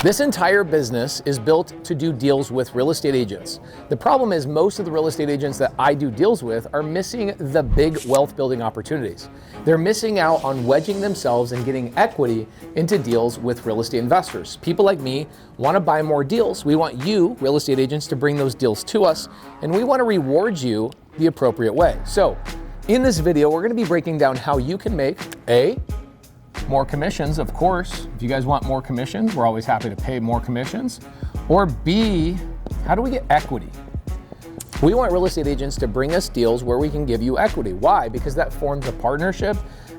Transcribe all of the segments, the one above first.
This entire business is built to do deals with real estate agents. The problem is most of the real estate agents that I do deals with are missing the big wealth building opportunities. They're missing out on wedging themselves and getting equity into deals with real estate investors. People like me want to buy more deals. We want you, real estate agents, to bring those deals to us, and we want to reward you the appropriate way. So in this video, we're going to be breaking down how you can make more commissions, of course. If you guys want more commissions, we're always happy to pay more commissions. Or B, how do we get equity? We want real estate agents to bring us deals where we can give you equity. Why? Because that forms a partnership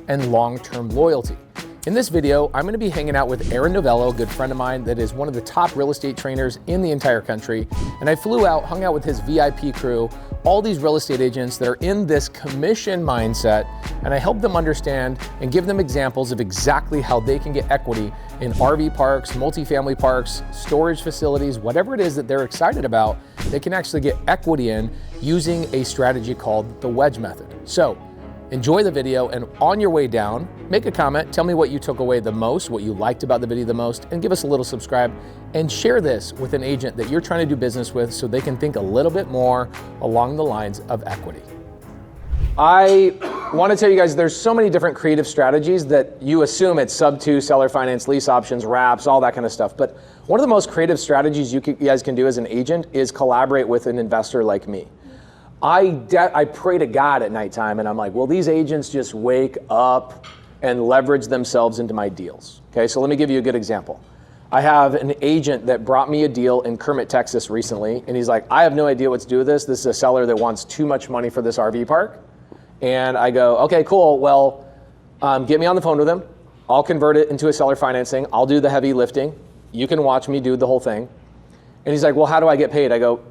and long-term loyalty. In this video, I'm going to be hanging out with Aaron Novello, a good friend of mine that is one of the top real estate trainers in the entire country. And I flew out, hung out with his VIP crew, all these real estate agents that are in this commission mindset, and I help them understand and give them examples of exactly how they can get equity in RV parks, multifamily parks, storage facilities, whatever it is that they're excited about, they can actually get equity in using a strategy called the wedge method. So enjoy the video, and on your way down, make a comment, tell me what you took away the most, what you liked about the video the most, and give us a little subscribe, and share this with an agent that you're trying to do business with so they can think a little bit more along the lines of equity. I want to tell you guys there's so many different creative strategies that you assume it's Subto, seller finance, lease options, wraps, all that kind of stuff. But one of the most creative strategies you guys can do as an agent is collaborate with an investor like me. I pray to God at nighttime and I'm like, will these agents just wake up and leverage themselves into my deals? Okay, so let me give you a good example. I have an agent that brought me a deal in Kermit, Texas recently, and he's like, I have no idea what to do with this. This is a seller that wants too much money for this RV park. And I go, okay, cool. Well, get me on the phone with him. I'll convert it into a seller financing. I'll do the heavy lifting. You can watch me do the whole thing. And he's like, well, how do I get paid? I go,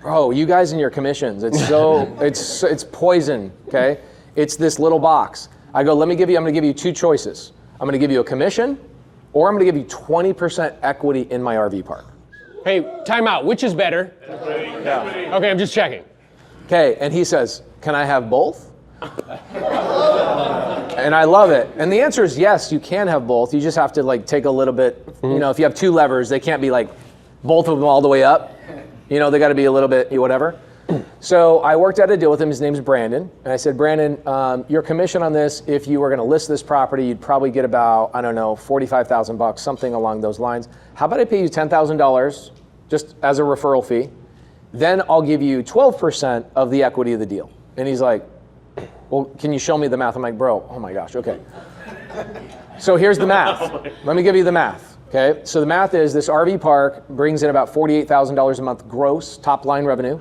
bro, you guys and your commissions, it's poison, okay? It's this little box. I go, I'm gonna give you two choices. I'm gonna give you a commission, or I'm gonna give you 20% equity in my RV park. Hey, time out, which is better? Yeah. Okay, I'm just checking. Okay, and he says, can I have both? And I love it. And the answer is yes, you can have both. You just have to take a little bit, if you have two levers, they can't be both of them all the way up. They got to be a little bit whatever. So I worked out a deal with him. His name's Brandon. And I said, Brandon, your commission on this, if you were going to list this property, you'd probably get about, I don't know, $45,000, something along those lines. How about I pay you $10,000 just as a referral fee? Then I'll give you 12% of the equity of the deal. And he's like, well, can you show me the math? I'm like, bro, oh my gosh, okay. So here's the math. Let me give you the math. Okay, so the math is this RV park brings in about $48,000 a month gross top line revenue,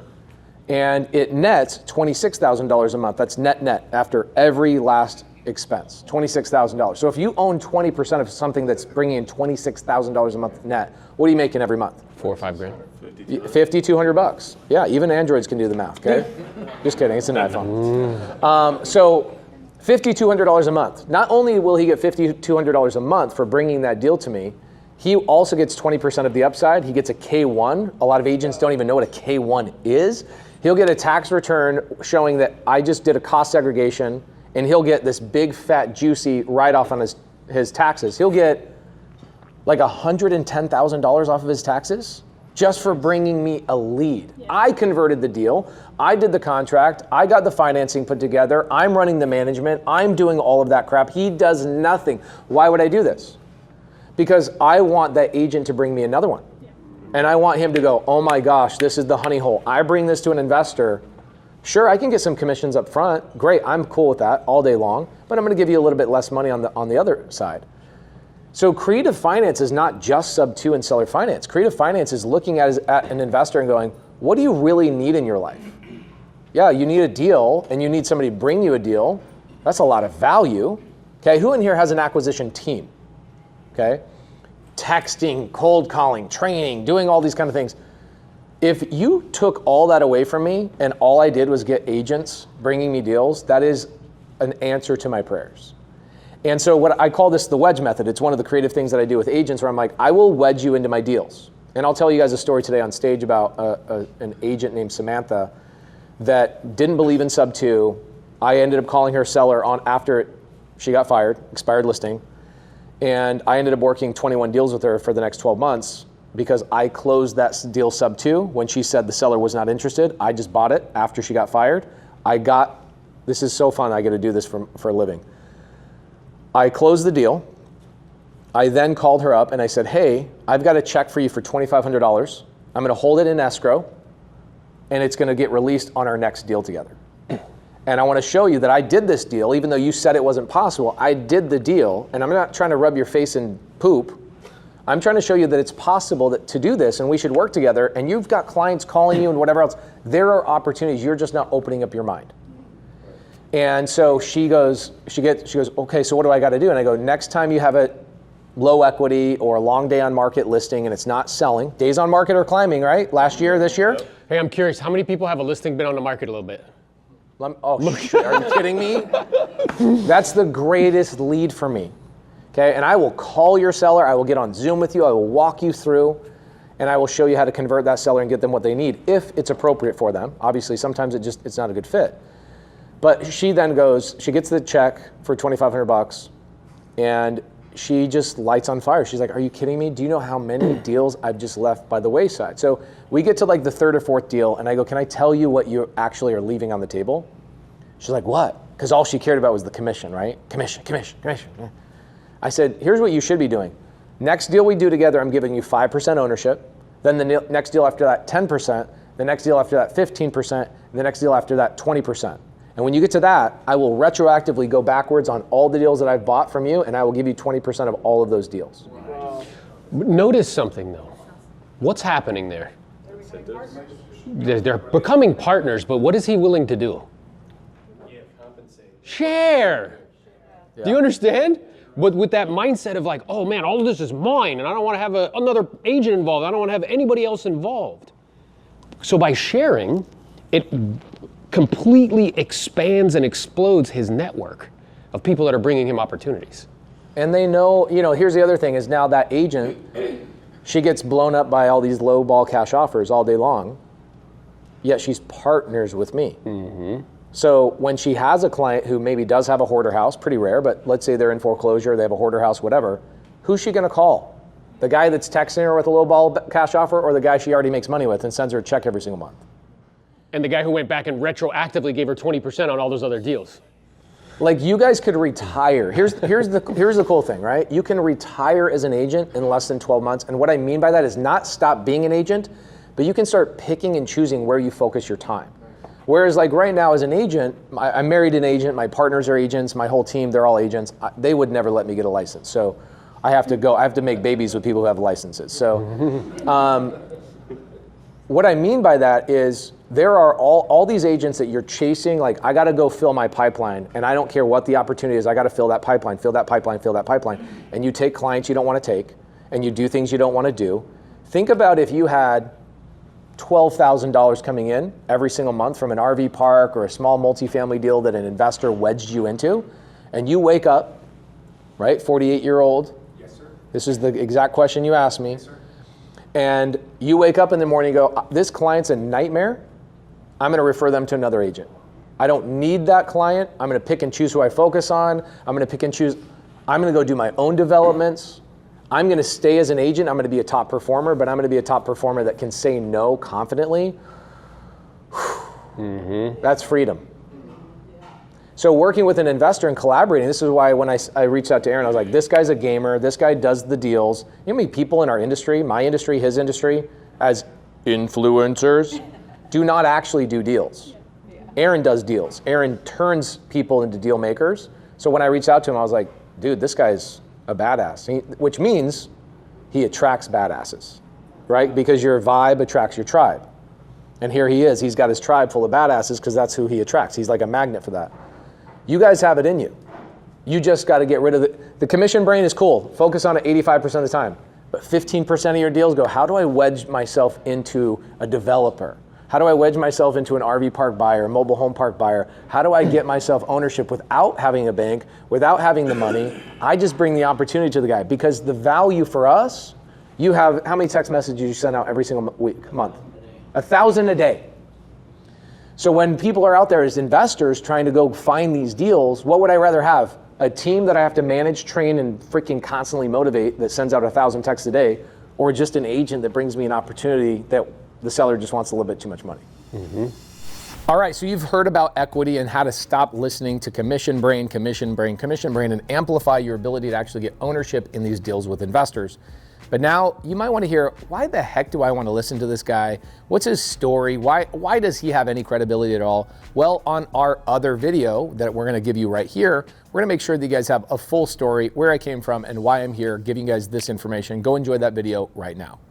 and it nets $26,000 a month. That's net after every last expense, $26,000. So if you own 20% of something that's bringing in $26,000 a month net, what are you making every month? 4 or 5 grand. $5,200. Yeah, even Androids can do the math. Okay, just kidding. It's an iPhone. So $5,200 a month. Not only will he get $5,200 a month for bringing that deal to me, he also gets 20% of the upside. He gets a K1. A lot of agents don't even know what a K1 is. He'll get a tax return showing that I just did a cost segregation, and he'll get this big, fat, juicy write-off on his taxes. He'll get like $110,000 off of his taxes just for bringing me a lead. Yeah. I converted the deal. I did the contract. I got the financing put together. I'm running the management. I'm doing all of that crap. He does nothing. Why would I do this? Because I want that agent to bring me another one. Yeah. And I want him to go, oh my gosh, this is the honey hole. I bring this to an investor. Sure, I can get some commissions up front. Great, I'm cool with that all day long, but I'm gonna give you a little bit less money on the other side. So creative finance is not just Subto and seller finance. Creative finance is looking at an investor and going, what do you really need in your life? Yeah, you need a deal and you need somebody to bring you a deal. That's a lot of value. Okay, who in here has an acquisition team? Okay, texting, cold calling, training, doing all these kind of things. If you took all that away from me and all I did was get agents bringing me deals, that is an answer to my prayers. And so what I call this the wedge method. It's one of the creative things that I do with agents where I'm like, I will wedge you into my deals. And I'll tell you guys a story today on stage about an agent named Samantha that didn't believe in Subto. I ended up calling her seller on after she got fired, expired listing. And I ended up working 21 deals with her for the next 12 months because I closed that deal sub 2 when she said the seller was not interested. I just bought it after she got fired. This is so fun, I get to do this for a living. I closed the deal. I then called her up and I said, hey, I've got a check for you for $2,500. I'm gonna hold it in escrow and it's gonna get released on our next deal together. And I wanna show you that I did this deal, even though you said it wasn't possible, I did the deal, and I'm not trying to rub your face in poop. I'm trying to show you that it's possible to do this and we should work together, and you've got clients calling you and whatever else. There are opportunities, you're just not opening up your mind. And so she goes, okay, so what do I gotta do? And I go, next time you have a low equity or a long day on market listing and it's not selling, days on market are climbing, right? Last year, this year? Hey, I'm curious, how many people have a listing been on the market a little bit? Oh, shit, are you kidding me? That's the greatest lead for me, okay? And I will call your seller, I will get on Zoom with you, I will walk you through, and I will show you how to convert that seller and get them what they need, if it's appropriate for them. Obviously, sometimes it's not a good fit. But she then goes, she gets the check for $2,500, and she just lights on fire. She's like, are you kidding me? Do you know how many deals I've just left by the wayside? So we get to like the third or fourth deal, and I go, can I tell you what you actually are leaving on the table? She's like, what? Because all she cared about was the commission, right? Commission. I said, here's what you should be doing. Next deal we do together, I'm giving you 5% ownership. Then the next deal after that, 10%. The next deal after that, 15%. And the next deal after that, 20%. And when you get to that, I will retroactively go backwards on all the deals that I've bought from you, and I will give you 20% of all of those deals. Wow. Notice something though. What's happening there? They're becoming partners, but what is he willing to do? Share. Yeah. Do you understand? But with that mindset of like, oh man, all of this is mine, and I don't want to have another agent involved. I don't want to have anybody else involved. So by sharing, it completely expands and explodes his network of people that are bringing him opportunities. And they know, here's the other thing is now that agent, she gets blown up by all these low ball cash offers all day long, yet she's partners with me. Mm-hmm. So when she has a client who maybe does have a hoarder house, pretty rare, but let's say they're in foreclosure, they have a hoarder house, whatever, who's she gonna call? The guy that's texting her with a low ball cash offer, or the guy she already makes money with and sends her a check every single month? And the guy who went back and retroactively gave her 20% on all those other deals. Like, you guys could retire. Here's the cool thing, right? You can retire as an agent in less than 12 months. And what I mean by that is not stop being an agent, but you can start picking and choosing where you focus your time. Whereas like right now as an agent, I married an agent, my partners are agents, my whole team, they're all agents. They would never let me get a license. So I have to make babies with people who have licenses. So what I mean by that is there are all these agents that you're chasing, like I gotta go fill my pipeline, and I don't care what the opportunity is, I gotta fill that pipeline. And you take clients you don't wanna take, and you do things you don't wanna do. Think about if you had $12,000 coming in every single month from an RV park or a small multifamily deal that an investor wedged you into, and you wake up, right, 48-year-old. Yes, sir. This is the exact question you asked me. Yes, sir. And you wake up in the morning and go, this client's a nightmare, I'm gonna refer them to another agent. I don't need that client, I'm gonna pick and choose who I focus on, I'm gonna go do my own developments, I'm gonna stay as an agent, I'm gonna be a top performer, but I'm gonna be a top performer that can say no confidently. Mm-hmm. That's freedom. So working with an investor and collaborating, this is why when I reached out to Aaron, I was like, this guy's a gamer, this guy does the deals. You know how many people in our industry, my industry, his industry, as influencers, do not actually do deals. Aaron does deals. Aaron turns people into deal makers. So when I reached out to him, I was like, dude, this guy's a badass, which means he attracts badasses, right? Because your vibe attracts your tribe. And here he is, he's got his tribe full of badasses because that's who he attracts. He's like a magnet for that. You guys have it in you. You just got to get rid of the commission brain is cool. Focus on it 85% of the time. But 15% of your deals go, how do I wedge myself into a developer? How do I wedge myself into an RV park buyer, mobile home park buyer? How do I get myself ownership without having a bank, without having the money? I just bring the opportunity to the guy because the value for us, you have, how many text messages you send out every single month? 1,000 a day. So when people are out there as investors trying to go find these deals, what would I rather have? A team that I have to manage, train, and freaking constantly motivate that sends out 1,000 texts a day, or just an agent that brings me an opportunity that the seller just wants a little bit too much money? All right, so you've heard about equity and how to stop listening to commission brain, and amplify your ability to actually get ownership in these deals with investors. But now you might want to hear, why the heck do I want to listen to this guy? What's his story? Why does he have any credibility at all? Well, on our other video that we're going to give you right here, we're going to make sure that you guys have a full story, where I came from and why I'm here, giving you guys this information. Go enjoy that video right now.